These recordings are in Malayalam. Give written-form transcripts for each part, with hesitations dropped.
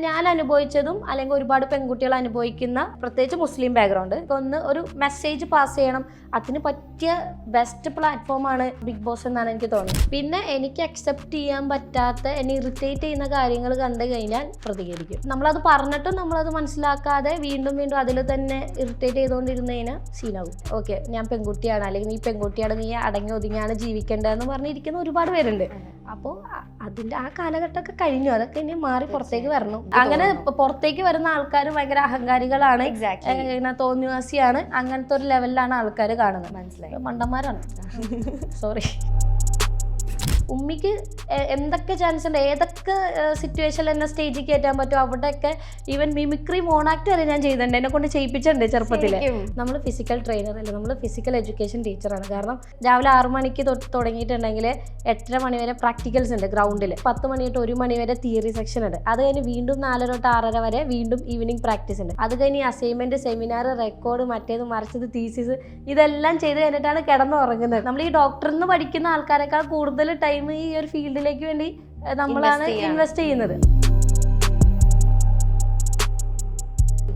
ഞാൻ അനുഭവിച്ചതും അല്ലെങ്കിൽ ഒരുപാട് പെൺകുട്ടികൾ അനുഭവിക്കുന്ന പ്രത്യേകിച്ച് മുസ്ലിം ബാക്ക്ഗ്രൗണ്ട് ഒന്ന് ഒരു മെസ്സേജ് പാസ് ചെയ്യണം, അതിന് പറ്റിയ ബെസ്റ്റ് പ്ലാറ്റ്ഫോമാണ് ബിഗ് ബോസ് എന്നാണ് എനിക്ക് തോന്നുന്നത്. പിന്നെ എനിക്ക് അക്സെപ്റ്റ് ചെയ്യാൻ പറ്റാത്ത എന്നെ ഇറിറ്റേറ്റ് ചെയ്യുന്ന കാര്യങ്ങൾ കണ്ടു കഴിഞ്ഞാൽ പ്രതികരിക്കും. നമ്മളത് പറഞ്ഞിട്ടും നമ്മളത് മനസ്സിലാക്കാതെ വീണ്ടും വീണ്ടും അതിൽ തന്നെ ഇറിറ്റേറ്റ് ചെയ്തുകൊണ്ടിരുന്നതിന് സീനാകും. ഓക്കെ, ഞാൻ പെൺകുട്ടിയാണ് അല്ലെങ്കിൽ നീ പെൺകുട്ടിയാണ്, നീ അടങ്ങി ഒതുങ്ങിയാണ് ജീവിക്കേണ്ടതെന്ന് പറഞ്ഞിരിക്കുന്ന ഒരുപാട് പേരുണ്ട്. അപ്പോൾ അതിൻ്റെ ആ കാലഘട്ടമൊക്കെ കഴിഞ്ഞു, അതൊക്കെ ഇനി മാറി പുറത്തേക്ക് വരണം. അങ്ങനെ പുറത്തേക്ക് വരുന്ന ആൾക്കാർ ഭയങ്കര അഹങ്കാരികളാണ്, തോന്നിവാസിയാണ്, അങ്ങനത്തെ ഒരു ലെവലിലാണ് ആൾക്കാർ കാണുന്നത്. മനസ്സിലായി, മണ്ടന്മാരാണ്. സോറി. ഉമ്മിക്ക് എന്തൊക്കെ ചാൻസ് ഉണ്ട്, ഏതൊക്കെ സിറ്റുവേഷനിൽ എന്നെ സ്റ്റേജിൽ കയറ്റാൻ പറ്റും അവിടെയൊക്കെ. ഈവൻ മിമിക്രി മോണാക്ട് വരെ ഞാൻ ചെയ്തിട്ടുണ്ട്, എന്നെ കൊണ്ട് ചെയ്യിപ്പിച്ചിട്ടുണ്ട് ചെറുപ്പത്തിൽ. നമ്മൾ ഫിസിക്കൽ ട്രെയിനർ അല്ല, നമ്മൾ ഫിസിക്കൽ എഡ്യൂക്കേഷൻ ടീച്ചറാണ്. കാരണം രാവിലെ 6 മണിക്ക് തുടങ്ങിയിട്ടുണ്ടെങ്കിൽ 8:30 മണി വരെ പ്രാക്ടിക്കൽസ് ഉണ്ട് ഗ്രൗണ്ടിൽ, 10 മണി തൊട്ട് 1 മണി വരെ തിയറി സെക്ഷൻ ഉണ്ട്. അത് കഴിഞ്ഞ് വീണ്ടും 4 തൊട്ട് 6:30 വരെ വീണ്ടും ഈവനിങ് പ്രാക്ടീസ് ഉണ്ട്. അത് കഴിഞ്ഞ് അസൈൻമെന്റ്, സെമിനാർ, റെക്കോർഡ്, മറ്റേത് മറിച്ചത്, തീസിസ്, ഇതെല്ലാം ചെയ്ത് കഴിഞ്ഞിട്ടാണ് കിടന്നുറങ്ങുന്നത്. നമ്മൾ ഈ ഡോക്ടറിന് പഠിക്കുന്ന ആൾക്കാരെക്കാൾ കൂടുതൽ ടൈം ഈ ഒരു ഫീൽഡിലേക്ക് വേണ്ടി നമ്മളാണ് ഇൻവെസ്റ്റ് ചെയ്യുന്നത്.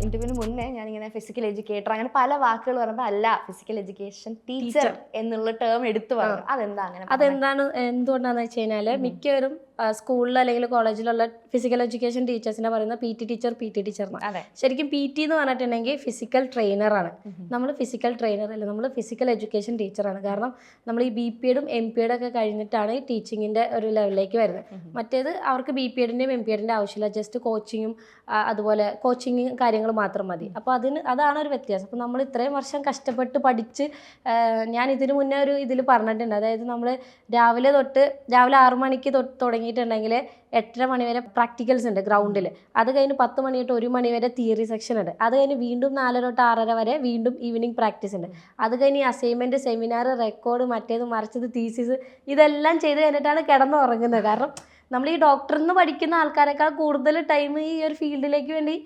ഇന്റർവ്യൂവിന് മുന്നേ ഞാനിങ്ങനെ ഫിസിക്കൽ എഡ്യൂക്കേറ്റർ അങ്ങനെ പല വാക്കുകൾ പറയുമ്പോൾ അല്ല, ഫിസിക്കൽ എഡ്യൂക്കേഷൻ ടീച്ചർ എന്നുള്ള ടേം എടുത്തു പറഞ്ഞു. അതെന്താണ്, എന്തുകൊണ്ടാന്ന് വെച്ച് കഴിഞ്ഞാൽ മിക്കവരും സ്കൂളിൽ അല്ലെങ്കിൽ കോളേജിലുള്ള ഫിസിക്കൽ എഡ്യൂക്കേഷൻ ടീച്ചേഴ്സിനെ പറയുന്ന പി ടി ടീച്ചർ എന്നാണ്. ശരിക്കും പി ടി എന്ന് പറഞ്ഞിട്ടുണ്ടെങ്കിൽ ഫിസിക്കൽ ട്രെയിനറാണ്. നമ്മൾ ഫിസിക്കൽ ട്രെയിനർ അല്ല, നമ്മൾ ഫിസിക്കൽ എഡ്യൂക്കേഷൻ ടീച്ചറാണ്. കാരണം നമ്മൾ ഈ BPEDും MPED ഒക്കെ കഴിഞ്ഞിട്ടാണ് ഈ ടീച്ചിങ്ങിൻ്റെ ഒരു ലെവലിലേക്ക് വരുന്നത്. മറ്റേത് അവർക്ക് BPEDിൻ്റെയും MPEDിൻ്റെ ആവശ്യമില്ല, ജസ്റ്റ് കോച്ചിങ്ങും അതുപോലെ കോച്ചിങ് കാര്യങ്ങൾ മാത്രം മതി. അപ്പോൾ അതാണ് ഒരു വ്യത്യാസം. അപ്പോൾ നമ്മൾ ഇത്രയും വർഷം കഷ്ടപ്പെട്ട് പഠിച്ച്, ഞാൻ ഇതിനു മുന്നേ ഒരു ഇതിൽ പറഞ്ഞിട്ടുണ്ട്, അതായത് നമ്മൾ രാവിലെ 6 മണിക്ക് തുടങ്ങിയിട്ടുണ്ടെങ്കിൽ 8:30 മണി വരെ പ്രാക്ടിക്കൽസ് ഉണ്ട് ഗ്രൗണ്ടിൽ. അത് കഴിഞ്ഞ് 10 മണി തൊട്ട് 1 മണി വരെ തിയറി സെക്ഷൻ ഉണ്ട്. അത് കഴിഞ്ഞ് വീണ്ടും 4 തൊട്ട് 6:30 വരെ വീണ്ടും ഈവനിങ് പ്രാക്ടീസ് ഉണ്ട്. അത് കഴിഞ്ഞ് അസൈൻമെന്റ്, സെമിനാർ, റെക്കോർഡ്, മറ്റേത് മറിച്ചത്, തീസിസ്, ഇതെല്ലാം ചെയ്ത് കഴിഞ്ഞിട്ടാണ് കിടന്നുറങ്ങുന്നത്. കാരണം നമ്മൾ ഈ ഡോക്ടറിന് പഠിക്കുന്ന ആൾക്കാരെക്കാൾ കൂടുതൽ ടൈം ഈ ഒരു ഫീൽഡിലേക്ക് വേണ്ടി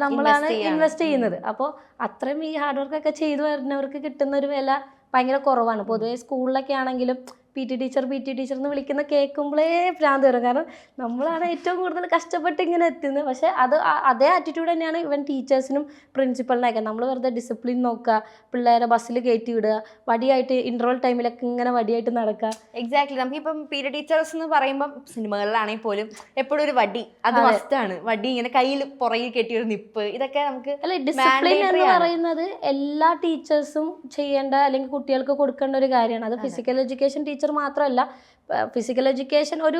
നമ്മളാണ് ഇൻവെസ്റ്റ് ചെയ്യുന്നത്. അപ്പോൾ അത്രയും ഈ ഹാർഡ് വർക്കൊക്കെ ചെയ്തു വരുന്നവർക്ക് കിട്ടുന്ന ഒരു വില ഭയങ്കര കുറവാണ്. പൊതുവേ സ്കൂളിലൊക്കെ ആണെങ്കിലും പി ടി ടീച്ചർ എന്ന് വിളിക്കുന്ന കേൾക്കുമ്പോഴേ ഭ്രാന്ത് വരും. കാരണം നമ്മളാണ് ഏറ്റവും കൂടുതൽ കഷ്ടപ്പെട്ട് ഇങ്ങനെ എത്തുന്നത്. പക്ഷേ അതേ ആറ്റിറ്റ്യൂഡ് തന്നെയാണ് ഇവൻ ടീച്ചേഴ്സിനും പ്രിൻസിപ്പളിനൊക്കെ. നമ്മൾ വെറുതെ ഡിസിപ്ലിൻ നോക്കുക, പിള്ളേരെ ബസ്സിൽ കയറ്റി വിടുക, വടിയായിട്ട് ഇൻ്റർവൽ ടൈമിലൊക്കെ ഇങ്ങനെ വടിയായിട്ട് നടക്കുക. എക്സാക്ട്ലി. നമുക്കിപ്പം പി ടി ടീച്ചേഴ്സ് എന്ന് പറയുമ്പം സിനിമകളിലാണെങ്കിൽ പോലും എപ്പോഴും ഒരു വടി, അത് മസ്റ്റാണ്. വടി ഇങ്ങനെ കയ്യിൽ പുറകിൽ കെട്ടിയ ഒരു നിപ്പ്, ഇതൊക്കെ നമുക്ക് അല്ല, ഡിസിപ്ലിൻ എന്ന് പറയുന്നത് എല്ലാ ടീച്ചേഴ്സും ചെയ്യേണ്ട അല്ലെങ്കിൽ കുട്ടികൾക്ക് കൊടുക്കേണ്ട ഒരു കാര്യമാണ്. അത് ഫിസിക്കൽ എഡ്യൂക്കേഷൻ ടീച്ചർ മാത്രമല്ല, ഫിസിക്കൽ എഡ്യൂക്കേഷൻ ഒരു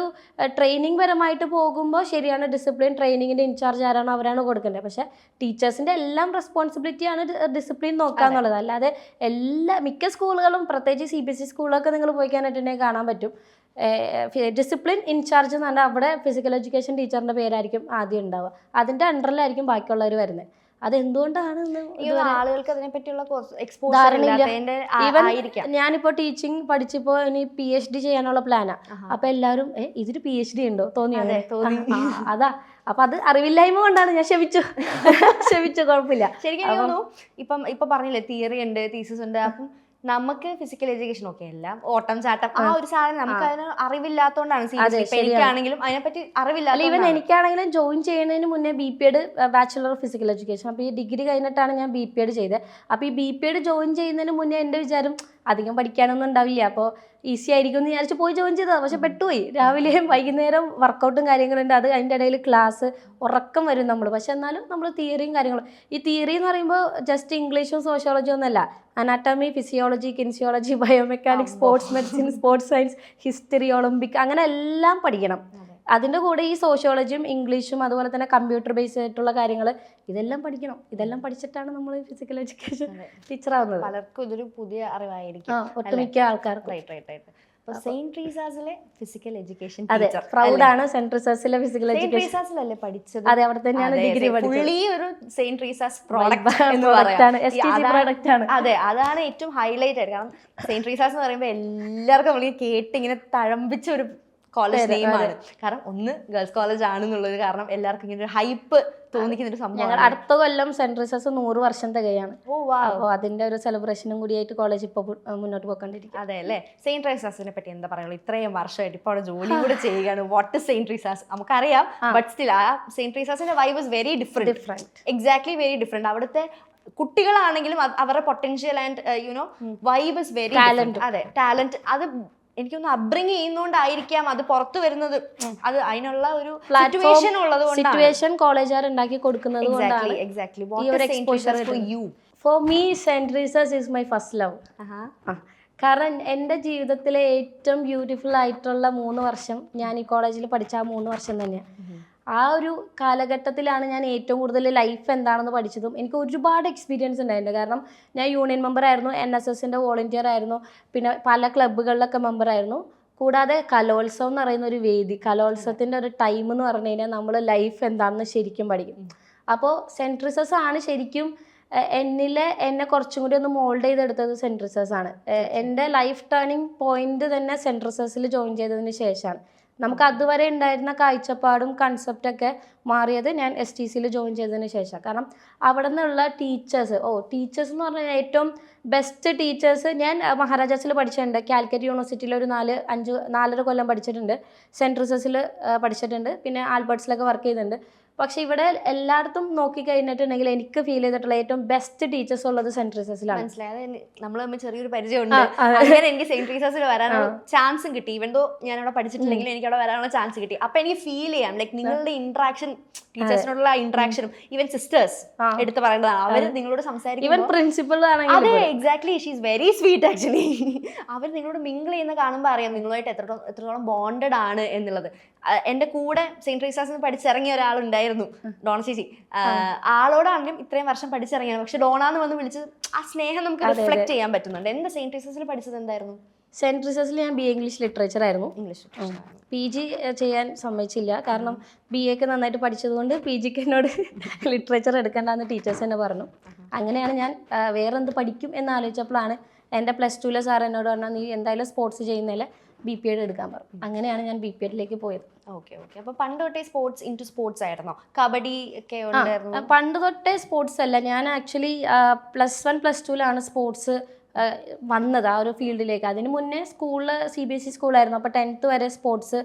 ട്രെയിനിങ് പരമായിട്ട് പോകുമ്പോൾ ശരിയാണ്, ഡിസിപ്ലിൻ ട്രെയിനിങ്ങിൻ്റെ ഇൻചാർജ് ആരാണോ അവരാണ് കൊടുക്കേണ്ടത്. പക്ഷേ ടീച്ചേഴ്സിൻ്റെ എല്ലാം റെസ്പോൺസിബിലിറ്റിയാണ് ഡിസിപ്ലിൻ നോക്കുക എന്നുള്ളത്. അല്ലാതെ മിക്ക സ്കൂളുകളും, പ്രത്യേകിച്ച് CBSE സ്കൂളൊക്കെ നിങ്ങൾ പോയി കഴിഞ്ഞിട്ടുണ്ടെങ്കിൽ കാണാൻ പറ്റും, ഡിസിപ്ലിൻ ഇൻചാർജ് എന്ന് പറഞ്ഞാൽ അവിടെ ഫിസിക്കൽ എഡ്യൂക്കേഷൻ ടീച്ചറിൻ്റെ പേരായിരിക്കും ആദ്യം ഉണ്ടാവുക. അതിൻ്റെ അണ്ടറിലായിരിക്കും ബാക്കിയുള്ളവർ വരുന്നത്. അതെന്തുകൊണ്ടാണ് ആളുകൾക്ക് അതിനെപ്പറ്റിയുള്ള എക്സ്പോഷർ. ഞാനിപ്പോ ടീച്ചിങ് പഠിച്ചപ്പോ ഇനി PhD ചെയ്യാനുള്ള പ്ലാനാ. അപ്പൊ എല്ലാവരും ഇതിന് PhD ഉണ്ടോ തോന്നി. അതാ, അപ്പൊ അത് അറിവില്ലായ്മ കൊണ്ടാണ്. ഞാൻ ക്ഷമിച്ചു കുഴപ്പമില്ല. ശരിക്കും ഇപ്പൊ പറഞ്ഞില്ലേ, തിയറി ഉണ്ട്, തീസിസ് ഉണ്ട്. അപ്പം നമുക്ക് ഫിസിക്കൽ എഡ്യൂക്കേഷൻ ഒക്കെ എല്ലാം ഓട്ടം ചാട്ടം ആ ഒരു സാധനം നമുക്ക് അതിന് അറിവില്ലാത്തതുകൊണ്ടാണ്. എനിക്കാണെങ്കിലും അതിനെപ്പറ്റി അറിവില്ല. ഈവൻ എനിക്കാണെങ്കിലും ജോയിൻ ചെയ്യുന്നതിന് മുന്നേ BPED, bachelor of physical education. അപ്പോൾ ഈ ഡിഗ്രി കഴിഞ്ഞിട്ടാണ് ഞാൻ BPED ചെയ്തത്. അപ്പോൾ ഈ BPED ജോയിൻ ചെയ്യുന്നതിന് മുന്നേ എൻ്റെ വിചാരം അധികം പഠിക്കാനൊന്നും ഉണ്ടാവില്ല, അപ്പോൾ ഈസി ആയിരിക്കും എന്ന് വിചാരിച്ച് പോയി ജോയിൻ ചെയ്തതാണ്. പക്ഷെ പെട്ടുപോയി. രാവിലെയും വൈകുന്നേരം വർക്കൗട്ടും കാര്യങ്ങളുണ്ട്, അത് അതിൻ്റെ ഇടയിൽ ക്ലാസ്, ഉറക്കം വരും നമ്മൾ. പക്ഷെ എന്നാലും നമ്മൾ തിയറിയും കാര്യങ്ങളും, ഈ തിയറി എന്ന് പറയുമ്പോൾ ജസ്റ്റ് ഇംഗ്ലീഷും സോഷ്യോളജിയും ഒന്നല്ല, anatomy, physiology, kinesiology, biomechanics, sports medicine, sports science, history, Olympic, അങ്ങനെ എല്ലാം പഠിക്കണം. അതിൻ്റെ കൂടെ ഈ സോഷ്യോളജിയും ഇംഗ്ലീഷും അതുപോലെ തന്നെ കമ്പ്യൂട്ടർ ബേസ്ഡ് ആയിട്ടുള്ള കാര്യങ്ങൾ ഇതെല്ലാം പഠിക്കണം. ഇതെല്ലാം പഠിച്ചിട്ടാണ് നമ്മൾ ഫിസിക്കൽ എഡ്യൂക്കേഷൻ ടീച്ചർ ആവുന്നത്. പലർക്കും ഇതൊരു പുതിയ അറിവായിരിക്കും, ഒട്ടുമിക്ക ആൾക്കാർക്ക്. സെയിന്റ് ട്രീസാസിലെ ഫിസിക്കൽ എഡ്യൂക്കേഷൻ ടീച്ചർ പ്രൗഡാണ്. സെന്റ് ട്രീസാസിലെ ഫിസിക്കൽ എഡ്യൂക്കേഷൻ അല്ലേ പഠിച്ചത്? അതെ, അവിടെ തന്നെയാണ് ഡിഗ്രി പഠിച്ചത്. ഒരു സെയിന്റ് ട്രീസാസ് പ്രോഡക്റ്റ് ആണ്. അതെ, അതാണ് ഏറ്റവും ഹൈലൈറ്റ് ആയിട്ട്. കാരണം സെയിന്റ് ട്രീസാസ് എന്ന് പറയുമ്പോൾ എല്ലാവർക്കും നമ്മൾ കേട്ട് ഇങ്ങനെ തഴമ്പിച്ച ഒരു കോളേജ് നെയിമാണ്. കാരണം ഒന്ന് ഗേൾസ് കോളേജ് ആണെന്നുള്ളത് കാരണം എല്ലാവർക്കും ഇങ്ങനെ ഒരു ഹൈപ്പ് തോന്നിക്കുന്ന ഒരു ഞങ്ങൾ സംഭവം. അടുത്ത കൊല്ലം സെന്റ് റിസസ് 100 വർഷം തികയാണ്. അപ്പോൾ അതിന്റെ ഒരു സെലിബ്രേഷനും കൂടിയായിട്ട് കോളേജ് ഇപ്പോൾ മുന്നോട്ട് പോയിക്കൊണ്ടിരിക്കും. അതെ അല്ലേ. സെയിന്റ് ട്രീസാസിനെ പറ്റി എന്താ പറയുള്ളൂ? ഇത്രയും വർഷമായിട്ട് ഇപ്പോൾ അവിടെ ജോലി കൂടെ ചെയ്യുകയാണ്. വാട്ട് ഇസ് സെയിന്റ് ട്രീസാസ് നമുക്കറിയാം, ബട്ട് സ്റ്റിൽ ആ സെയിന്റ് ട്രീസാസിന്റെ vibe is very different. Exactly very different. അവിടുത്തെ കുട്ടികളാണെങ്കിലും അവരുടെ potential and you know vibe is very talent. അതെ, ടാലന്റ്. അത് എനിക്കൊന്ന് അപ്ബ്രിങ് ചെയ്യുന്നോണ്ടായിരിക്കാം അത് പുറത്തു വരുന്നത്. അത് അതിനുള്ള ഒരു സിറ്റുവേഷൻ ഉള്ളത് സിറ്റുവേഷൻ കോളേജുകാർ ഉണ്ടാക്കി കൊടുക്കുന്നത് കൊണ്ടാണ്. Exactly. For me saint Teresa's is my first love. കാരണം എൻ്റെ ജീവിതത്തിലെ ഏറ്റവും ബ്യൂട്ടിഫുൾ ആയിട്ടുള്ള 3 വർഷം ഞാൻ ഈ കോളേജിൽ പഠിച്ച ആ 3 വർഷം തന്നെയാണ്. ആ ഒരു കാലഘട്ടത്തിലാണ് ഞാൻ ഏറ്റവും കൂടുതൽ ലൈഫ് എന്താണെന്ന് പഠിച്ചതും. എനിക്ക് ഒരുപാട് എക്സ്പീരിയൻസ് ഉണ്ടായിട്ടുണ്ട്. കാരണം ഞാൻ യൂണിയൻ മെമ്പർ ആയിരുന്നു, NSSൻ്റെ വോളണ്ടിയർ ആയിരുന്നു, പിന്നെ പല ക്ലബ്ബുകളിലൊക്കെ മെമ്പർ ആയിരുന്നു. കൂടാതെ കലോത്സവം എന്ന് പറയുന്ന ഒരു വേദി, കലോത്സവത്തിൻ്റെ ഒരു ടൈം എന്ന് പറഞ്ഞു കഴിഞ്ഞാൽ നമ്മൾ ലൈഫ് എന്താണെന്ന് ശരിക്കും പഠിക്കും. അപ്പോൾ സെന്റ് റിസസ് ആണ് ശരിക്കും എന്നെ കുറച്ചും കൂടി ഒന്ന് മോൾഡ് ചെയ്തെടുത്തത് സെന്റ് റിസസ് ആണ്. എൻ്റെ ലൈഫ് ടേണിംഗ് പോയിന്റ് തന്നെ സെന്റ് റിസസിൽ ജോയിൻ ചെയ്തതിന് ശേഷമാണ്. നമുക്ക് അതുവരെ ഉണ്ടായിരുന്ന കാഴ്ചപ്പാടും കൺസെപ്റ്റൊക്കെ മാറിയത് ഞാൻ STCയിൽ ജോയിൻ ചെയ്തതിന് ശേഷം. കാരണം അവിടെ നിന്നുള്ള ടീച്ചേഴ്സ് എന്ന് പറഞ്ഞാൽ ഏറ്റവും ബെസ്റ്റ് ടീച്ചേഴ്സ്. ഞാൻ മഹാരാജാസിൽ പഠിച്ചിട്ടുണ്ട്, കാലിക്കറ്റ് യൂണിവേഴ്സിറ്റിയിൽ ഒരു 4.5 കൊല്ലം പഠിച്ചിട്ടുണ്ട്, സെന്റ് റിസസിൽ പഠിച്ചിട്ടുണ്ട്, പിന്നെ ആൽബർട്ട്സിലൊക്കെ വർക്ക് ചെയ്തിട്ടുണ്ട്. പക്ഷെ ഇവിടെ എല്ലായിടത്തും നോക്കിക്കഴിഞ്ഞിട്ടുണ്ടെങ്കിൽ എനിക്ക് ഫീൽ ചെയ്തിട്ടുള്ള ഏറ്റവും ബെസ്റ്റ് ടീച്ചേഴ്സ് ഉള്ളത് സെന്റ് റിസസിലാണ്. മനസ്സിലായത്. നമ്മൾ തമ്മിൽ ചെറിയൊരു പരിചയമുണ്ട്. അങ്ങനെ എനിക്ക് സെന്റ് റീസസിൽ വരാനുള്ള ചാൻസും കിട്ടി. ഇവൻ ദോ ഞാൻ അവിടെ പഠിച്ചിട്ടില്ലെങ്കിൽ എനിക്ക് അവിടെ വരാനുള്ള ചാൻസ് കിട്ടി. അപ്പൊ എനിക്ക് ഫീൽ ചെയ്യാം ലൈക്ക് നിങ്ങളുടെ ഇന്ററാക്ഷൻ, ടീച്ചേഴ്സിനോടുള്ള ഇന്ററാക്ഷനും ഈവൻ സിസ്റ്റേഴ്സ് എടുത്ത് പറയേണ്ടതാണ്. അവർ നിങ്ങളോട് സംസാരിക്കും. പ്രിൻസിപ്പൽ അതെ, exactly. She is very sweet actually. അവർ നിങ്ങളോട് മിങ്കിൾ ചെയ്യുന്ന കാണുമ്പോൾ അറിയാം നിങ്ങളുമായിട്ട് എത്രത്തോളം ബോണ്ടഡ് ആണ് എന്നുള്ളത്. എൻ്റെ കൂടെ സെയിന്റ് റീസാസിൽ പഠിച്ചിറങ്ങിയ ഒരാളുണ്ടായിരുന്നു, ഡോണ ചേച്ചി. ആളോടാണെങ്കിലും ഇത്രയും വർഷം പഠിച്ചിറങ്ങിയാണ്, പക്ഷെ ഡോണാന്ന് വന്ന് വിളിച്ച് ആ സ്നേഹം നമുക്ക് റിഫ്ലക്ട് ചെയ്യാൻ പറ്റുന്നുണ്ട്. എന്താ സെയിന്റ് റീസാസിൽ പഠിച്ചത് എന്തായിരുന്നു? സെന്റ് റിസസിൽ ഞാൻ BA ഇംഗ്ലീഷ് ലിറ്ററേച്ചർ ആയിരുന്നു. PG ചെയ്യാൻ സമ്മതിച്ചില്ല. കാരണം BA ഒക്കെ നന്നായിട്ട് പഠിച്ചതുകൊണ്ട് PGക്ക് എന്നോട് ലിറ്ററേച്ചർ എടുക്കേണ്ടെന്ന് ടീച്ചേഴ്സ് എന്നെ പറഞ്ഞു. അങ്ങനെയാണ് ഞാൻ വേറെന്ത് പഠിക്കും എന്നാലോചിച്ചപ്പോഴാണ് എൻ്റെ +2 സാർ എന്നോട് പറഞ്ഞാൽ നീ എന്തായാലും സ്പോർട്സ് ചെയ്യുന്നതിൽ BPED എടുക്കാൻ പറഞ്ഞു. അങ്ങനെയാണ് ഞാൻ BPEDലേക്ക് പോയത്. ഓക്കെ. അപ്പോൾ പണ്ട് തൊട്ടേ സ്പോർട്സ് ആയിരുന്നോ? കബഡി ഒക്കെ ഉണ്ടായിരുന്നു? പണ്ട് തൊട്ടേ സ്പോർട്സ് അല്ല, ഞാൻ ആക്ച്വലി +1 +2ലാണ് സ്പോർട്സ് വന്നത് ആ ഒരു ഫീൽഡിലേക്ക്. അതിന് മുന്നേ സ്കൂളിൽ CBSE സ്കൂളായിരുന്നു. അപ്പോൾ 10th വരെ സ്പോർട്സ്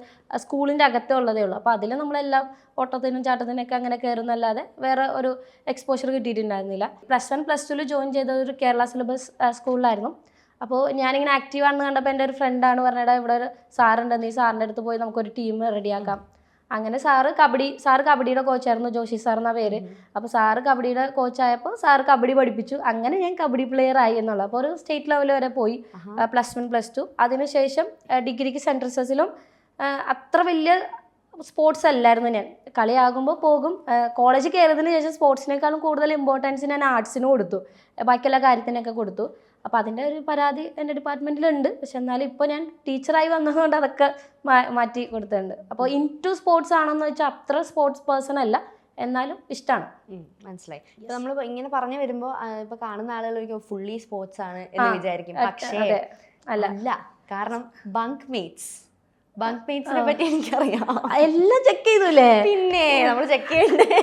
സ്കൂളിൻ്റെ അകത്തേ ഉള്ളതേ ഉള്ളൂ. അപ്പോൾ അതിൽ നമ്മളെല്ലാം ഓട്ടത്തിനും ചാട്ടത്തിനൊക്കെ അങ്ങനെ കയറുന്നല്ലാതെ വേറെ ഒരു എക്സ്പോഷർ കിട്ടിയിട്ടുണ്ടായിരുന്നില്ല. +1 +2 ജോയിൻ ചെയ്തത് ഒരു കേരള സിലബസ് സ്കൂളിലായിരുന്നു. അപ്പോൾ ഞാനിങ്ങനെ ആക്റ്റീവാണെന്ന് കണ്ടപ്പോൾ എൻ്റെ ഒരു ഫ്രണ്ടാണ് പറഞ്ഞത് ഇവിടെ ഒരു സാറുണ്ട്, നീ സാറിൻ്റെ അടുത്ത് പോയി നമുക്കൊരു ടീം റെഡിയാക്കാം. അങ്ങനെ സാറ് കബഡിയുടെ കോച്ചായിരുന്നു, ജോഷി സാർ എന്നാ പേര്. അപ്പോൾ സാറ് കബഡിയുടെ കോച്ചായപ്പോൾ സാറ് കബഡി പഠിപ്പിച്ചു. അങ്ങനെ ഞാൻ കബഡി പ്ലെയർ ആയി എന്നുള്ളത്. അപ്പോൾ ഒരു സ്റ്റേറ്റ് ലെവൽ വരെ പോയി +1 +2. അതിനുശേഷം ഡിഗ്രിക്ക് സെന്റ് റിസസിലും അത്ര വലിയ സ്പോർട്സ് അല്ലായിരുന്നു. ഞാൻ കളിയാകുമ്പോൾ പോകും. കോളേജിൽ കയറിയതിന് ശേഷം സ്പോർട്സിനേക്കാളും കൂടുതൽ ഇമ്പോർട്ടൻസ് ഞാൻ ആർട്സിന് കൊടുത്തു, ബാക്കിയുള്ള കാര്യത്തിനൊക്കെ കൊടുത്തു. അപ്പോൾ അതിൻ്റെ ഒരു പരാതി എൻ്റെ ഡിപ്പാർട്ട്മെൻറ്റിലുണ്ട്. പക്ഷെ എന്നാലും ഇപ്പോൾ ഞാൻ ടീച്ചറായി വന്നതുകൊണ്ട് അതൊക്കെ മാറ്റി കൊടുത്തിട്ടുണ്ട്. അപ്പോൾ ഇൻടു സ്പോർട്സ് ആണെന്ന് വെച്ചാൽ അത്ര സ്പോർട്സ് പേഴ്സൺ അല്ല, എന്നാലും ഇഷ്ടമാണ്. മനസ്സിലായി. ഇപ്പൊ നമ്മൾ ഇങ്ങനെ പറഞ്ഞു വരുമ്പോൾ ഇപ്പൊ കാണുന്ന ആളുകൾ ഫുള്ളി സ്പോർട്സ് ആണ് എന്ന് വിചാരിക്കും. പക്ഷേ അല്ല. കാരണം ബങ്ക്മേറ്റ്സിനെ പറ്റി എനിക്കറിയാം. എല്ലാം ചെക്ക് ചെയ്തൂലേ? പിന്നെ നമ്മൾ ചെക്ക് ചെയ്യണ്ടേ?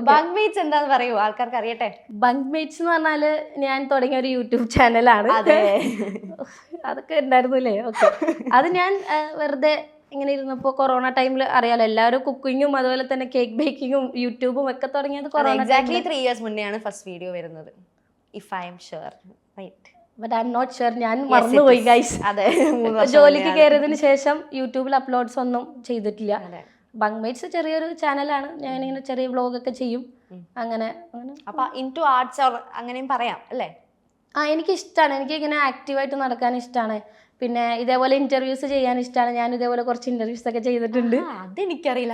ബങ്ക്മേറ്റ്സ് എന്താന്ന് പറയൂ, ആൾക്കാർക്ക് അറിയട്ടെ. ബങ്ക്മേറ്റ്സ് എന്ന് പറഞ്ഞാല് ഞാൻ തുടങ്ങിയ ഒരു യൂട്യൂബ് ചാനലാണ്. അതൊക്കെ ഉണ്ടായിരുന്നില്ലേ? ഓക്കെ. അത് ഞാൻ വെറുതെ ഇങ്ങനെ ഇരുന്നപ്പോൾ കൊറോണ ടൈമിൽ അറിയാലോ എല്ലാവരും കുക്കിങ്ങും അതുപോലെ തന്നെ കേക്ക് ബേക്കിങ്ങും യൂട്യൂബും ഒക്കെ തുടങ്ങിയത് കൊറോണ. എക്സാക്ട്ലി 3 years മുന്നെയാണ് ഫസ്റ്റ് വീഡിയോ വരുന്നത്, if I am sure. Right. But I am not sure. ഞാൻ മറന്നുപോയി ഗൈസ്. അതെ, ജോലിക്ക് കയറിയതിന് ശേഷം യൂട്യൂബിൽ അപ്ലോഡ്സ് ഒന്നും ചെയ്തിട്ടില്ല. ബങ്ക്മേറ്റ്സ് ചെറിയൊരു ചാനലാണ്, ഞാനിങ്ങനെ ചെറിയ വ്ളോഗൊക്കെ ചെയ്യും. അങ്ങനെ. അപ്പൊ ഇൻടു ആർട്സ് അങ്ങനെയും പറയാം അല്ലേ? എനിക്കിഷ്ടമാണ്. എനിക്കിങ്ങനെ ആക്റ്റീവായിട്ട് നടക്കാൻ ഇഷ്ടമാണ്. പിന്നെ ഇതേപോലെ ഇന്റർവ്യൂസ് ചെയ്യാൻ ഇഷ്ടമാണ്. ഞാൻ ഇതേപോലെ കുറച്ച് ഇന്റർവ്യൂസ് ഒക്കെ ചെയ്തിട്ടുണ്ട്. അതെനിക്കറിയില്ല.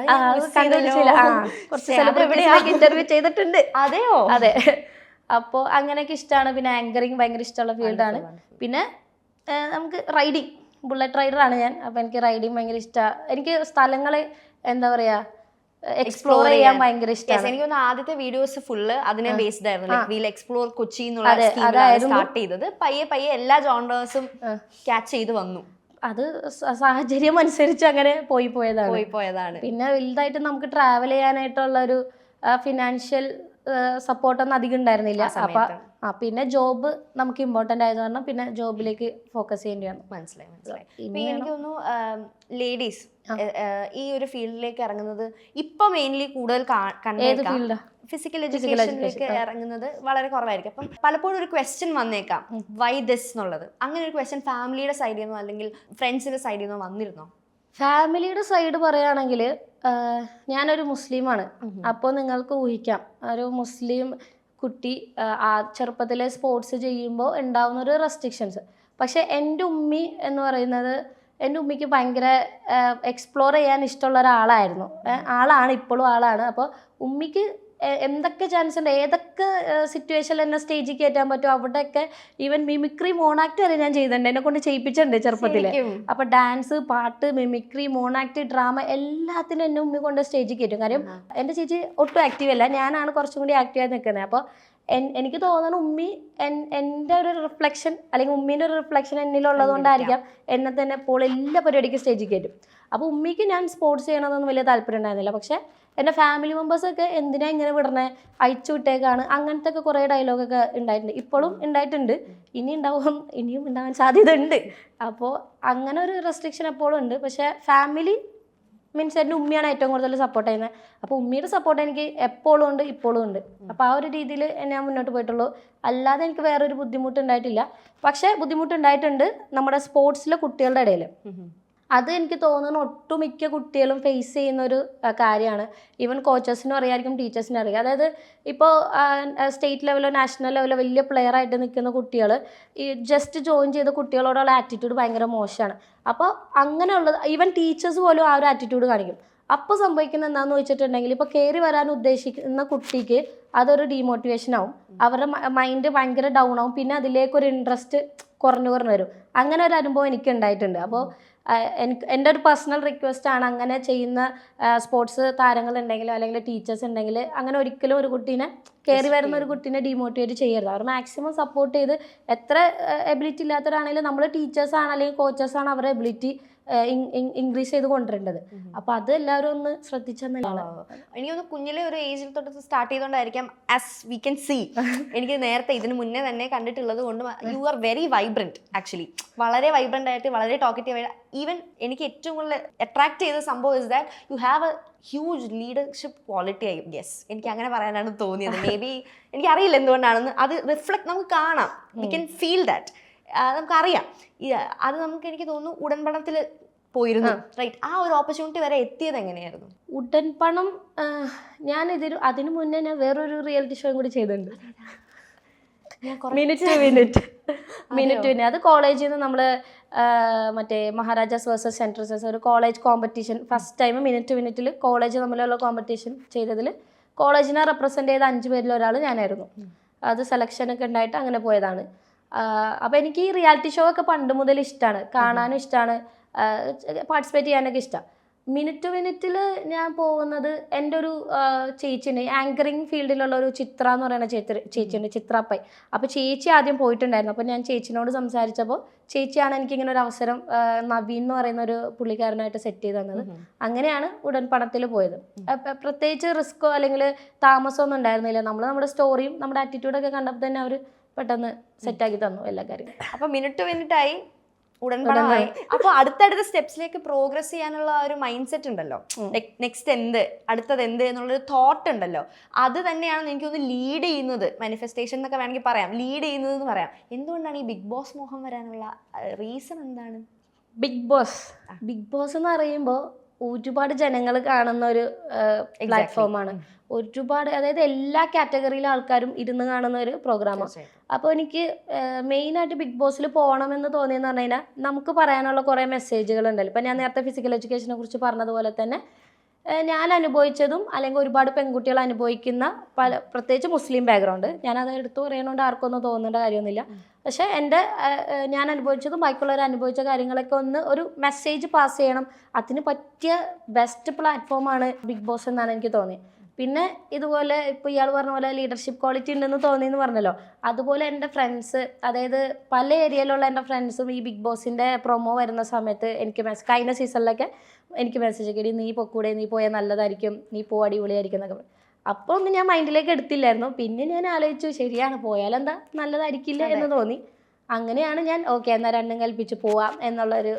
കുറച്ച് സെലിബ്രിറ്റീസിനൊക്കെ ഇന്റർവ്യൂ ചെയ്തിട്ടുണ്ട്. അതെയോ? അതെ. അപ്പോൾ അങ്ങനെയൊക്കെ ഇഷ്ടമാണ്. പിന്നെ ആങ്കറിങ് ഭയങ്കര ഇഷ്ടമുള്ള ഫീൽഡാണ്. പിന്നെ നമുക്ക് റൈഡിങ്, ബുള്ളറ്റ് റൈഡറാണ് ഞാൻ. അപ്പോൾ എനിക്ക് റൈഡിങ് ഭയങ്കര ഇഷ്ടമാണ്. എനിക്ക് സ്ഥലങ്ങൾ എന്താ പറയുക എക്സ്പ്ലോർ ചെയ്യാൻ ഭയങ്കര ഇഷ്ടമാണ്. എനിക്ക് ആദ്യത്തെ വീഡിയോസ് ഫുള്ള് അതിനെ ബേസ്ഡ് ആയിരുന്നു. വീൽ എക്സ്പ്ലോർ കൊച്ചി എന്നുള്ള സ്റ്റാർട്ട് ചെയ്തത്. പയ്യെ എല്ലാ ജോണേഴ്സും ക്യാച്ച് ചെയ്ത് വന്നു. അത് സാഹചര്യം അനുസരിച്ച് അങ്ങനെ പോയതാണ്. പിന്നെ വലുതായിട്ട് നമുക്ക് ട്രാവൽ ചെയ്യാനായിട്ടുള്ള ഒരു ഫിനാൻഷ്യൽ സപ്പോർട്ടൊന്നും അധികം ഉണ്ടായിരുന്നില്ല. അപ്പം പിന്നെ ജോബ് നമുക്ക് ഇമ്പോർട്ടൻ്റ് ആയത് കാരണം പിന്നെ ജോബിലേക്ക് ഫോക്കസ് ചെയ്യേണ്ടി വന്നു. മനസ്സിലായി. എനിക്ക് തോന്നുന്നു ലേഡീസ് ഈ ഒരു ഫീൽഡിലേക്ക് ഇറങ്ങുന്നത് ഇപ്പൊ മെയിൻലി കൂടുതൽ ഫിസിക്കൽ എഡ്യൂക്കേഷനിലേക്ക് ഇറങ്ങുന്നത് വളരെ കുറവായിരിക്കും. അപ്പം പലപ്പോഴും ഒരു ക്വസ്റ്റ്യൻ വന്നേക്കാം, വൈ ദിസ് എന്നുള്ളത്. അങ്ങനെ ഒരു ക്വസ്റ്റ്യൻ ഫാമിലിയുടെ സൈഡിൽ നിന്നോ അല്ലെങ്കിൽ ഫ്രണ്ട്സിന്റെ സൈഡിൽ നിന്നോ വന്നിരുന്നോ? ഫാമിലിയുടെ സൈഡ് പറയുകയാണെങ്കിൽ ഞാനൊരു മുസ്ലിമാണ്. അപ്പോൾ നിങ്ങൾക്ക് ഊഹിക്കാം, ഒരു മുസ്ലിം കുട്ടി ചെറുപ്പത്തിലെ സ്പോർട്സ് ചെയ്യുമ്പോൾ ഉണ്ടാവുന്ന ഒരു റെസ്ട്രിക്ഷൻസ്. പക്ഷേ എൻ്റെ ഉമ്മി എന്ന് പറയുന്നത്, എൻ്റെ ഉമ്മിക്ക് ഭയങ്കര എക്സ്പ്ലോർ ചെയ്യാൻ ഇഷ്ടമുള്ള ആളാണ്, ഇപ്പോഴും ആളാണ്. അപ്പോൾ ഉമ്മിക്ക് എന്തൊക്കെ ചാൻസ് ഉണ്ട്, ഏതൊക്കെ സിറ്റുവേഷനിൽ എന്നെ സ്റ്റേജിൽ കയറ്റാൻ പറ്റും അവിടെയൊക്കെ, ഈവൻ മിമിക്രി മോണാക്ട് വരെ ഞാൻ ചെയ്തിട്ടുണ്ട്, എന്നെ കൊണ്ട് ചെയ്യിപ്പിച്ചിട്ടുണ്ട് ചെറുപ്പത്തിൽ. അപ്പോൾ ഡാൻസ്, പാട്ട്, മിമിക്രി, മോണാക്ട്, ഡ്രാമ എല്ലാത്തിനും എന്നെ ഉമ്മി കൊണ്ട് സ്റ്റേജിൽ കയറ്റും. കാര്യം എൻ്റെ ചേച്ചി ഒട്ടും ആക്റ്റീവ് അല്ല, ഞാനാണ് കുറച്ചും കൂടി ആക്റ്റീവായി നിൽക്കുന്നത്. അപ്പോൾ എനിക്ക് തോന്നുന്നു ഉമ്മി എൻ്റെ ഒരു റിഫ്ലക്ഷൻ അല്ലെങ്കിൽ ഉമ്മീൻ്റെ ഒരു റിഫ്ലക്ഷൻ എന്നിലുള്ളത് കൊണ്ടായിരിക്കാം എന്നെ തന്നെ ഇപ്പോൾ എല്ലാ പരിപാടിക്കും സ്റ്റേജിൽ കയറ്റും. അപ്പോൾ ഉമ്മിക്ക് ഞാൻ സ്പോർട്സ് ചെയ്യണമെന്നൊന്നും വലിയ താല്പര്യം ഉണ്ടായിരുന്നില്ല. പക്ഷേ എൻ്റെ ഫാമിലി മെമ്പേഴ്സൊക്കെ എന്തിനാ ഇങ്ങനെ വിടണേ, അയച്ചു വിട്ടേക്കാണ്, അങ്ങനത്തെ ഒക്കെ കുറേ ഡയലോഗൊക്കെ ഉണ്ടായിട്ടുണ്ട്, ഇപ്പോഴും ഉണ്ടായിട്ടുണ്ട്, ഇനിയും ഉണ്ടാവാൻ സാധ്യത ഉണ്ട്. അപ്പോൾ അങ്ങനെ ഒരു റെസ്ട്രിക്ഷൻ എപ്പോഴും ഉണ്ട്. പക്ഷേ ഫാമിലി മീൻസ് എൻ്റെ ഉമ്മയാണ് ഏറ്റവും കൂടുതൽ സപ്പോർട്ട് ചെയ്യുന്നത്. അപ്പോൾ ഉമ്മിയുടെ സപ്പോർട്ട് എനിക്ക് എപ്പോഴും ഉണ്ട്, ഇപ്പോഴും ഉണ്ട്. അപ്പോൾ ആ ഒരു രീതിയിൽ ഞാൻ മുന്നോട്ട് പോയിട്ടുള്ളൂ. അല്ലാതെ എനിക്ക് വേറൊരു ബുദ്ധിമുട്ടുണ്ടായിട്ടില്ല. പക്ഷേ ബുദ്ധിമുട്ടുണ്ടായിട്ടുണ്ട് നമ്മുടെ സ്പോർട്സിലെ കുട്ടികളുടെ ഇടയിൽ. അത് എനിക്ക് തോന്നുന്നു ഒട്ടുമിക്ക കുട്ടികളും ഫേസ് ചെയ്യുന്നൊരു കാര്യമാണ്. ഈവൻ കോച്ചസിനും അറിയാമായിരിക്കും, ടീച്ചേഴ്സിനും അറിയാം. അതായത് ഇപ്പോൾ സ്റ്റേറ്റ് ലെവലോ നാഷണൽ ലെവലോ വലിയ പ്ലെയർ ആയിട്ട് നിൽക്കുന്ന കുട്ടികൾ ഈ ജസ്റ്റ് ജോയിൻ ചെയ്ത കുട്ടികളോടുള്ള ആറ്റിറ്റ്യൂഡ് ഭയങ്കര മോശമാണ്. അപ്പോൾ അങ്ങനെയുള്ളത് ഈവൻ ടീച്ചേഴ്സ് പോലും ആ ഒരു ആറ്റിറ്റ്യൂഡ് കാണിക്കും. അപ്പോൾ സംഭവിക്കുന്നത് എന്താണെന്ന് വെച്ചിട്ടുണ്ടെങ്കിൽ, ഇപ്പോൾ കയറി വരാൻ ഉദ്ദേശിക്കുന്ന കുട്ടിക്ക് അതൊരു ഡീമോട്ടിവേഷൻ ആവും, അവരുടെ മൈൻഡ് ഭയങ്കര ഡൗൺ ആവും, പിന്നെ അതിലേക്കൊരു ഇൻട്രസ്റ്റ് കുറഞ്ഞു വരും. അങ്ങനെ ഒരു അനുഭവം എനിക്ക് ഉണ്ടായിട്ടുണ്ട്. അപ്പോൾ എൻ്റെ ഒരു പേഴ്സണൽ റിക്വസ്റ്റ് ആണ്, അങ്ങനെ ചെയ്യുന്ന സ്പോർട്സ് താരങ്ങളുണ്ടെങ്കിൽ അല്ലെങ്കിൽ ടീച്ചേഴ്സ് ഉണ്ടെങ്കിൽ അങ്ങനെ ഒരിക്കലും ഒരു കുട്ടീനെ, കയറി വരുന്ന ഒരു കുട്ടീനെ ഡീമോട്ടിവേറ്റ് ചെയ്യരുത്. അവർ മാക്സിമം സപ്പോർട്ട് ചെയ്ത്, എത്ര എബിലിറ്റി ഇല്ലാത്തവരാണെങ്കിലും നമ്മൾ ടീച്ചേഴ്സാണ് അല്ലെങ്കിൽ കോച്ചേഴ്സാണ് അവരുടെ എബിലിറ്റി ഇൻക്രീസ് ചെയ്ത് കൊണ്ടുവരേണ്ടത്. അപ്പോൾ അത് എല്ലാവരും ഒന്ന് ശ്രദ്ധിച്ചെന്നുള്ളതാണ്. എനിക്കൊന്ന് കുഞ്ഞിലെ ഒരു ഏജിൽ തൊട്ട് സ്റ്റാർട്ട് ചെയ്തുകൊണ്ടായിരിക്കാം, ആസ് വി കൻ സീ, എനിക്ക് നേരത്തെ ഇതിന് മുന്നേ തന്നെ കണ്ടിട്ടുള്ളത് കൊണ്ട് you are very vibrant. Actually വളരെ വൈബ്രന്റ് ആയിട്ട്, വളരെ ടോക്കറ്റീവ്. ഈവൻ എനിക്ക് ഏറ്റവും കൂടുതൽ അട്രാക്ട് ചെയ്ത സംഭവം is that you have a huge leadership quality. I guess എനിക്ക് അങ്ങനെ പറയാനാണ് തോന്നിയത്. മേ ബി എനിക്കറിയില്ല എന്തുകൊണ്ടാണെന്ന്. അത് റിഫ്ലക്ട് നമുക്ക് കാണാം, വി കൻ ഫീൽ ദാറ്റ്, നമുക്കറിയാം. അത് നമുക്ക് എനിക്ക് തോന്നുന്നു ഉടൻപണത്തിൽ പോയിരുന്നു, റൈറ്റ്? ആ ഒരു ഓപ്പർച്യൂണിറ്റി വരെ എത്തിയത് എങ്ങനെയായിരുന്നു? ഉടൻപണം അതിനു മുന്നേ ഞാൻ വേറൊരു റിയാലിറ്റി ഷോയും കൂടി ചെയ്തിട്ടുണ്ട്, മിനിറ്റ്. അത് കോളേജിൽ നിന്ന് നമ്മൾ മറ്റേ മഹാരാജാസ് വേഴ്സസ് സെൻട്രൽസ് ഒരു കോളേജ് കോമ്പറ്റീഷൻ, ഫസ്റ്റ് ടൈം മിനിറ്റിൽ കോളേജ് തമ്മിലുള്ള കോമ്പറ്റീഷൻ ചെയ്തതിൽ കോളേജിനെ റെപ്രസെൻ്റ് ചെയ്ത 5 പേരിൽ ഒരാൾ ഞാനായിരുന്നു. അത് സെലക്ഷനൊക്കെ ഉണ്ടായിട്ട് അങ്ങനെ പോയതാണ്. അപ്പോൾ എനിക്ക് ഈ റിയാലിറ്റി ഷോ ഒക്കെ പണ്ട് മുതൽ ഇഷ്ടമാണ്, കാണാനും ഇഷ്ടമാണ്, പാർട്ടിസിപ്പേറ്റ് ചെയ്യാനൊക്കെ ഇഷ്ടമാണ്. മിനിറ്റിൽ ഞാൻ പോകുന്നത് എൻ്റെ ഒരു ചേച്ചിന് ആങ്കറിങ് ഫീൽഡിലുള്ള ഒരു ചിത്ര എന്ന് പറയുന്ന ചേച്ചിയുണ്ട്, ചിത്രപ്പൈ. അപ്പോൾ ചേച്ചി ആദ്യം പോയിട്ടുണ്ടായിരുന്നു. അപ്പോൾ ഞാൻ ചേച്ചിനോട് സംസാരിച്ചപ്പോൾ ചേച്ചിയാണ് എനിക്കിങ്ങനെ ഒരു അവസരം നവീൻ എന്ന് പറയുന്ന ഒരു പുള്ളിക്കാരനായിട്ട് സെറ്റ് ചെയ്ത് തന്നത്. അങ്ങനെയാണ് ഉടൻപണത്തിൽ പോയത്. പ്രത്യേകിച്ച് റിസ്ക്കോ അല്ലെങ്കിൽ താമസമോ ഒന്നും ഉണ്ടായിരുന്നില്ല. നമ്മുടെ സ്റ്റോറിയും നമ്മുടെ ആറ്റിറ്റ്യൂഡൊക്കെ കണ്ടപ്പോൾ തന്നെ അവർ പെട്ടെന്ന് സെറ്റാക്കി തന്നു എല്ലാ കാര്യവും. അപ്പോൾ മിനിറ്റായി, ഉടൻപണമായി. അപ്പോൾ അടുത്തടുത്ത സ്റ്റെപ്സിലേക്ക് പ്രോഗ്രസ് ചെയ്യാനുള്ള ഒരു മൈൻഡ് സെറ്റ് ഉണ്ടല്ലോ, നെക്സ്റ്റ് അടുത്തത് എന്ത് എന്നുള്ളൊരു തോട്ട് ഉണ്ടല്ലോ, അത് തന്നെയാണ് എനിക്ക് ഒന്ന് ലീഡ് ചെയ്യുന്നത്. മാനിഫെസ്റ്റേഷൻ എന്നൊക്കെ വേണമെങ്കിൽ പറയാം, ലീഡ് ചെയ്യുന്നത് എന്ന് പറയാം. എന്തുകൊണ്ടാണ് ഈ ബിഗ് ബോസ് മോഹം വരാനുള്ള റീസൺ എന്താണ്? ബിഗ് ബോസ് എന്ന് പറയുമ്പോൾ ഒരുപാട് ജനങ്ങൾ കാണുന്ന ഒരു പ്ലാറ്റ്ഫോമാണ്. ഒരുപാട്, അതായത് എല്ലാ കാറ്റഗറിയിലെ ആൾക്കാരും ഇരുന്ന് കാണുന്ന ഒരു പ്രോഗ്രാമാണ്. അപ്പോൾ എനിക്ക് മെയിനായിട്ട് ബിഗ് ബോസിൽ പോകണമെന്ന് തോന്നിയെന്ന് പറഞ്ഞു കഴിഞ്ഞാൽ, നമുക്ക് പറയാനുള്ള കുറേ മെസ്സേജുകൾ ഉണ്ടല്ലോ. ഇപ്പം ഞാൻ നേരത്തെ ഫിസിക്കൽ എഡ്യൂക്കേഷനെ കുറിച്ച് പറഞ്ഞതുപോലെ തന്നെ ഞാൻ അനുഭവിച്ചതും അല്ലെങ്കിൽ ഒരുപാട് പെൺകുട്ടികൾ അനുഭവിക്കുന്ന പ്രത്യേകിച്ച് മുസ്ലിം ബാക്ക്ഗ്രൗണ്ട്, ഞാനത് എടുത്തു പറയണോണ്ട് ആർക്കൊന്നും തോന്നേണ്ട കാര്യമൊന്നുമില്ല. പക്ഷേ ഞാൻ അനുഭവിച്ചതും ബാക്കിയുള്ളവർ അനുഭവിച്ച കാര്യങ്ങളൊക്കെ ഒരു മെസ്സേജ് പാസ് ചെയ്യണം, അതിന് പറ്റിയ ബെസ്റ്റ് പ്ലാറ്റ്ഫോമാണ് ബിഗ് ബോസ് എന്നാണ് എനിക്ക് തോന്നിയത്. പിന്നെ ഇതുപോലെ ഇപ്പോൾ ഇയാൾ പറഞ്ഞ പോലെ ലീഡർഷിപ്പ് ക്വാളിറ്റി ഉണ്ടെന്ന് തോന്നിയെന്ന് പറഞ്ഞല്ലോ, അതുപോലെ എൻ്റെ ഫ്രണ്ട്സ്, അതായത് പല ഏരിയയിലുള്ള എൻ്റെ ഫ്രണ്ട്സും ഈ ബിഗ് ബോസിൻ്റെ പ്രൊമോ വരുന്ന സമയത്ത് എനിക്ക് കഴിഞ്ഞ സീസണിലൊക്കെ എനിക്ക് മെസ്സേജ് ഒക്കെ, നീ പൊക്കൂടെ, നീ പോയാൽ നല്ലതായിരിക്കും, നീ പോ അടിപൊളിയായിരിക്കും എന്നൊക്കെ. അപ്പോൾ ഒന്നും ഞാൻ മൈൻഡിലേക്ക് എടുത്തില്ലായിരുന്നു. പിന്നെ ഞാൻ ആലോചിച്ചു, ശരിയാണ്, പോയാലെന്താ നല്ലതായിരിക്കില്ല എന്ന് തോന്നി. അങ്ങനെയാണ് ഞാൻ ഓക്കെ എന്നാൽ രണ്ടും കൽപ്പിച്ച് പോവാം എന്നുള്ളൊരു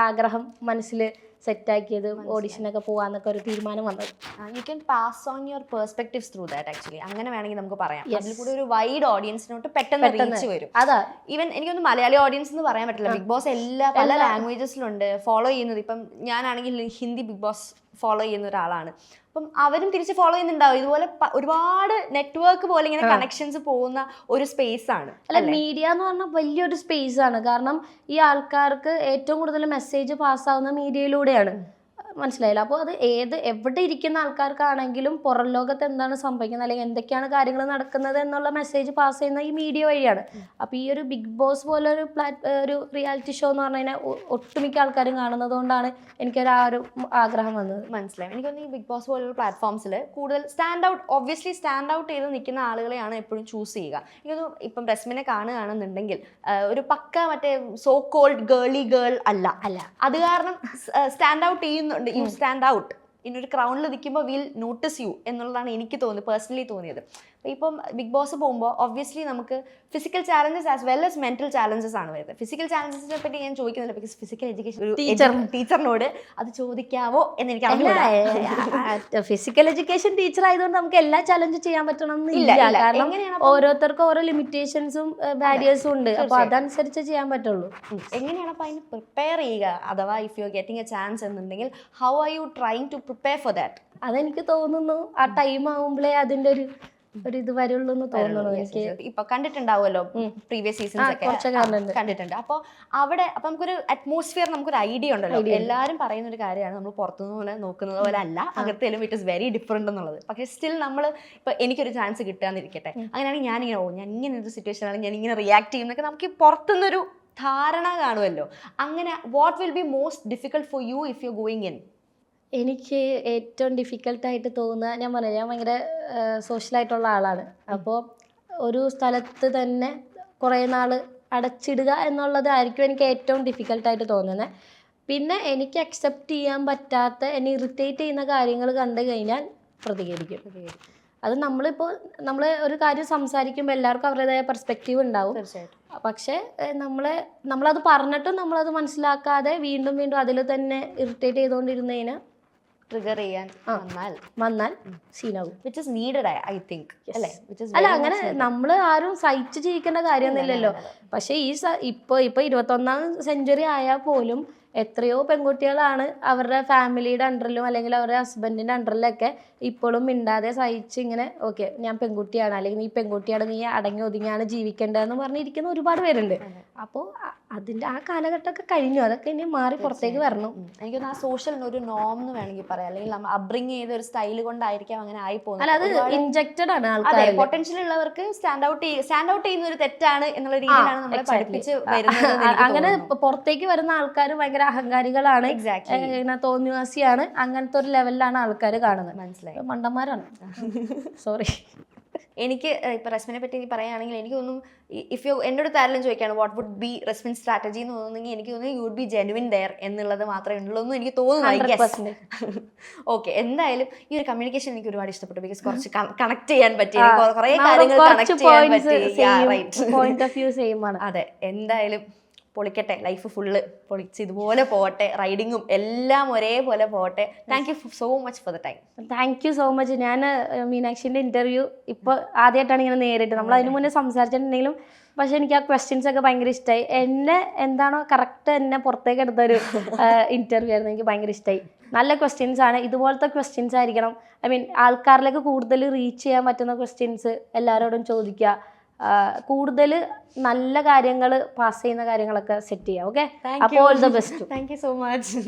ആഗ്രഹം മനസ്സിൽ സെറ്റാക്കിയത്, ഓഡിഷനൊക്കെ പോവാന്നൊക്കെ ഒരു തീരുമാനം വന്നത്. You can pass on your perspectives through that. Actually അങ്ങനെ വേണമെങ്കിൽ നമുക്ക് പറയാം. അതിൽ കൂടി ഒരു വൈഡ് ഓഡിയൻസിനോട്ട് പെട്ടെന്ന് റീച്ച് വരും. അതാ ഈവൻ എനിക്കൊന്ന് മലയാളി ഓഡിയൻസ് എന്ന് പറയാൻ പറ്റില്ല. ബിഗ് ബോസ് പല ലാംഗ്വേജസിലുണ്ട് ഫോളോ ചെയ്യുന്നത്. ഇപ്പം ഞാനാണെങ്കിൽ ഹിന്ദി ബിഗ് ബോസ് ഫോളോ ചെയ്യുന്ന ഒരാളാണ്. അപ്പം അവരും തിരിച്ച് ഫോളോ ചെയ്യുന്നുണ്ടാവും. ഇതുപോലെ ഒരുപാട് നെറ്റ്വർക്ക് പോലെ ഇങ്ങനെ കണക്ഷൻസ് പോകുന്ന ഒരു സ്പേസ് ആണ്. അല്ല, മീഡിയ എന്ന് പറഞ്ഞാൽ വലിയൊരു സ്പേസ് ആണ്. കാരണം ഈ ആൾക്കാർക്ക് ഏറ്റവും കൂടുതൽ മെസ്സേജ് പാസ്സാവുന്ന മീഡിയയിലൂടെയാണ്. മനസ്സിലായില്ല? അപ്പോൾ അത് എവിടെ ഇരിക്കുന്ന ആൾക്കാർക്കാണെങ്കിലും പുറം ലോകത്ത് എന്താണ് സംഭവിക്കുന്നത് അല്ലെങ്കിൽ എന്തൊക്കെയാണ് കാര്യങ്ങൾ നടക്കുന്നത് എന്നുള്ള മെസ്സേജ് പാസ് ചെയ്യുന്ന ഈ മീഡിയ വഴിയാണ്. അപ്പോൾ ഈ ഒരു ബിഗ് ബോസ് പോലെ ഒരു റിയാലിറ്റി ഷോ എന്ന് പറഞ്ഞു കഴിഞ്ഞാൽ ഒട്ടുമിക്ക ആൾക്കാരും കാണുന്നത് കൊണ്ടാണ് എനിക്കൊരു ആ ഒരു ആഗ്രഹം വന്നത്. മനസ്സിലായി. എനിക്കൊന്ന് ഈ ബിഗ് ബോസ് പോലുള്ള പ്ലാറ്റ്ഫോംസിൽ കൂടുതൽ ഒബ്വിയസ്ലി സ്റ്റാൻഡ് ഔട്ട് ചെയ്ത് നിൽക്കുന്ന ആളുകളെയാണ് എപ്പോഴും ചൂസ് ചെയ്യുക. എനിക്കൊന്ന് ഇപ്പം റസ്മിനെ കാണുകയാണെന്നുണ്ടെങ്കിൽ ഒരു പക്ക മറ്റേ സോ കോൾഡ് ഗേളി ഗേൾ അല്ല. അത് കാരണം സ്റ്റാൻഡ് ഔട്ട് ചെയ്യുന്നു. You stand out. ഇന്നൊരു ക്രൗണിൽ നിൽക്കുമ്പോൾ വിൽ നോട്ടീസ് യു എന്നുള്ളതാണ് എനിക്ക് പേഴ്സണലി തോന്നിയത്. ഇപ്പം ബിഗ് ബോസ് പോകുമ്പോൾ ഒബ്വിയസ്ലി നമുക്ക് physical challenges as well as mental challenges ആണ് വരുന്നത്. ഫിസിക്കൽ ചാലഞ്ചസിനെ പറ്റി ഞാൻ ചോദിക്കുന്നില്ല, ബിക്കോസ് ഫിസിക്കൽ എഡ്യൂക്കേഷൻ ടീച്ചറിനോട് അത് ചോദിക്കാവോ എന്ന് എനിക്ക് അറിയില്ല. ഫിസിക്കൽ എഡ്യൂക്കേഷൻ ടീച്ചർ ആയതുകൊണ്ട് നമുക്ക് എല്ലാ ചാലഞ്ച് ചെയ്യാൻ പറ്റണമെന്നില്ല. കാരണം ഓരോരുത്തർക്കും ഓരോ ലിമിറ്റേഷൻസും ബാരിയേഴ്സും ഉണ്ട്. അപ്പൊ അതനുസരിച്ച് ചെയ്യാൻ പറ്റുള്ളൂ. എങ്ങനെയാണ് അപ്പൊ അതിന് പ്രിപ്പയർ ചെയ്യുക? അഥവാ if you are getting a chance എന്നുണ്ടെങ്കിൽ how are you trying to prepare for that? അതെനിക്ക് തോന്നുന്നു ആ ടൈം ആവുമ്പോഴേ അതിന്റെ ഒരു ഇത് വരുള്ളൂ എന്ന് തോന്നുന്നു. എനിക്ക് ഇപ്പൊ കണ്ടിട്ടുണ്ടാവുമല്ലോ പ്രീവിയസ് സീസൺസ് ഒക്കെ കണ്ടിട്ടുണ്ട്. അപ്പോൾ അവിടെ അപ്പൊ നമുക്കൊരു അറ്റ്മോസ്ഫിയർ, നമുക്കൊരു ഐഡിയ ഉണ്ടല്ലോ. എല്ലാവരും പറയുന്ന ഒരു കാര്യമാണ്, നമ്മൾ പുറത്തുനിന്ന് പോലെ നോക്കുന്നത് പോലെ അല്ല, അകത്തേലും ഇറ്റ് ഇസ് വെരി ഡിഫറെന്റ് എന്നുള്ളത്. പക്ഷേ സ്റ്റിൽ നമ്മൾ ഇപ്പൊ എനിക്കൊരു ചാൻസ് കിട്ടാന്നിരിക്കട്ടെ, അങ്ങനെയാണെങ്കിൽ ഞാൻ ഇങ്ങനെ ഒരു സിറ്റുവേഷനാണ് ഞാൻ ഇങ്ങനെ റിയാക്ട് ചെയ്യുന്നൊക്കെ നമുക്ക് പുറത്തുനിന്നൊരു ധാരണ കാണുമല്ലോ. അങ്ങനെ what will be most difficult for you if you going in? എനിക്ക് ഏറ്റവും ഡിഫിക്കൽട്ടായിട്ട് തോന്നുക, ഞാൻ ഭയങ്കര സോഷ്യലായിട്ടുള്ള ആളാണ്. അപ്പോൾ ഒരു സ്ഥലത്ത് തന്നെ കുറേ നാൾ അടച്ചിടുക എന്നുള്ളതായിരിക്കും എനിക്ക് ഏറ്റവും ഡിഫിക്കൽട്ടായിട്ട് തോന്നുന്നത്. പിന്നെ എനിക്ക് അക്സെപ്റ്റ് ചെയ്യാൻ പറ്റാത്ത, എന്നെ ഇറിറ്റേറ്റ് ചെയ്യുന്ന കാര്യങ്ങൾ കണ്ടു കഴിഞ്ഞാൽ പ്രതികരിക്കും. അത് നമ്മൾ ഒരു കാര്യം സംസാരിക്കുമ്പോൾ എല്ലാവർക്കും അവരുടേതായ പെർസ്പെക്റ്റീവ് ഉണ്ടാവും. പക്ഷേ നമ്മളത് പറഞ്ഞിട്ടും നമ്മളത് മനസ്സിലാക്കാതെ വീണ്ടും വീണ്ടും അതിൽ തന്നെ ഇറിറ്റേറ്റ് ചെയ്തുകൊണ്ടിരുന്നതിന് ട്രിഗർ ചെയ്യാൻ വന്നാൽ സീനാകും. Which is needed I think. അല്ല, അങ്ങനെ നമ്മൾ ആരും സഹിച്ച് ജീവിക്കേണ്ട കാര്യമൊന്നുമില്ലല്ലോ. പക്ഷേ ഇപ്പോൾ 21ാം സെഞ്ച്വറി ആയാൽ പോലും എത്രയോ പെൺകുട്ടികളാണ് അവരുടെ ഫാമിലിയുടെ അണ്ടറിലും അല്ലെങ്കിൽ അവരുടെ ഹസ്ബൻഡിൻ്റെ അണ്ടറിലൊക്കെ ഇപ്പോഴും മിണ്ടാതെ സഹിച്ച് ഇങ്ങനെ ഓക്കെ ഞാൻ പെൺകുട്ടിയാണ് അല്ലെങ്കിൽ നീ പെൺകുട്ടിയാണ്, നീ അടങ്ങി ഒതുങ്ങിയാണ് ജീവിക്കേണ്ടതെന്ന് പറഞ്ഞിരിക്കുന്ന ഒരുപാട് പേരുണ്ട്. അപ്പോൾ അതിൻ്റെ ആ കാലഘട്ടമൊക്കെ കഴിഞ്ഞു. അതൊക്കെ ഇനി മാറി പുറത്തേക്ക് വരണം. എനിക്കൊന്ന് ആ സോഷ്യൽ ഒരു നോം എന്ന് വേണമെങ്കിൽ പറയാം, അല്ലെങ്കിൽ നമ്മൾ അബ്രിങ് ചെയ്ത ഒരു സ്റ്റൈല് കൊണ്ടായിരിക്കാം അങ്ങനെ ആയി പോകുന്നത്. അല്ല, അത് ഇൻജെക്റ്റഡ് ആണ്. ആൾക്കാർ പൊട്ടൻഷ്യൽ ഉള്ളവർക്ക് സ്റ്റാൻഡ് ഔട്ട് ചെയ്യുന്ന ഒരു തെറ്റാണ് എന്നുള്ള രീതിയിലാണ് നമ്മളെ പഠിപ്പിച്ച് വരുന്നത്. അങ്ങനെ പുറത്തേക്ക് വരുന്ന ആൾക്കാർ ഭയങ്കര അഹങ്കാരികളാണ്, തോന്നിവാസിയാണ്, അങ്ങനത്തെ ഒരു ലെവലിലാണ് ആൾക്കാർ കാണുന്നത്. മനസ്സിലായി, മണ്ടന്മാരാണ്. സോറി. എനിക്ക് ഇപ്പൊ റസ്മിനെ പറ്റി പറയുകയാണെങ്കിൽ എനിക്ക് തോന്നുന്നു, ഇഫ് യു എന്നോട് താരം ചോദിക്കുകയാണ് what would be Resmin strategy എന്ന് തോന്നുന്നെങ്കിൽ എനിക്ക് തോന്നുന്നു you would be genuine there എന്നുള്ളത് മാത്രമേ ഉള്ളൂ എന്ന് എനിക്ക് തോന്നുന്നു. ഓക്കെ, എന്തായാലും ഈ ഒരു കമ്മ്യൂണിക്കേഷൻ എനിക്ക് ഒരുപാട് ഇഷ്ടപ്പെട്ടു. ബിക്കോസ് കുറച്ച് കണക്ട് ചെയ്യാൻ പറ്റി, കുറെ കാര്യങ്ങൾ കണക്ട് ചെയ്യാൻ പറ്റി. അതെ, എന്തായാലും പൊളിക്കട്ടെ, ലൈഫ് ഫുള്ള് പൊളിച്ച് ഇതുപോലെ പോട്ടെ, റൈഡിങ്ങും എല്ലാം ഒരേപോലെ പോട്ടെ. Thank you so much for the time. Thank you so much. ഞാൻ മീനാക്ഷിൻ്റെ ഇൻ്റർവ്യൂ ഇപ്പോൾ ആദ്യമായിട്ടാണ് ഇങ്ങനെ നേരിട്ട്, നമ്മൾ അതിന് മുന്നേ സംസാരിച്ചിട്ടുണ്ടെങ്കിലും പക്ഷെ എനിക്ക് ആ ക്വസ്റ്റ്യൻസ് ഒക്കെ ഭയങ്കര ഇഷ്ടമായി. എന്നെ എന്താണോ കറക്റ്റ് എന്നെ പുറത്തേക്ക് എടുത്തൊരു ഇൻ്റർവ്യൂ ആയിരുന്നു. എനിക്ക് ഭയങ്കര ഇഷ്ടമായി. നല്ല ക്വസ്റ്റ്യൻസ് ആണ്, ഇതുപോലത്തെ ക്വസ്റ്റ്യൻസ് ആയിരിക്കണം. ആൾക്കാരിലേക്ക് കൂടുതൽ റീച്ച് ചെയ്യാൻ പറ്റുന്ന ക്വസ്റ്റ്യൻസ് എല്ലാവരോടും ചോദിക്കുക. കൂടുതൽ നല്ല കാര്യങ്ങൾ പാസ് ചെയ്യുന്ന കാര്യങ്ങളൊക്കെ സെറ്റ് ചെയ്യാം. ഓക്കെ, അപ്പോൾ all the best. Thank you so much.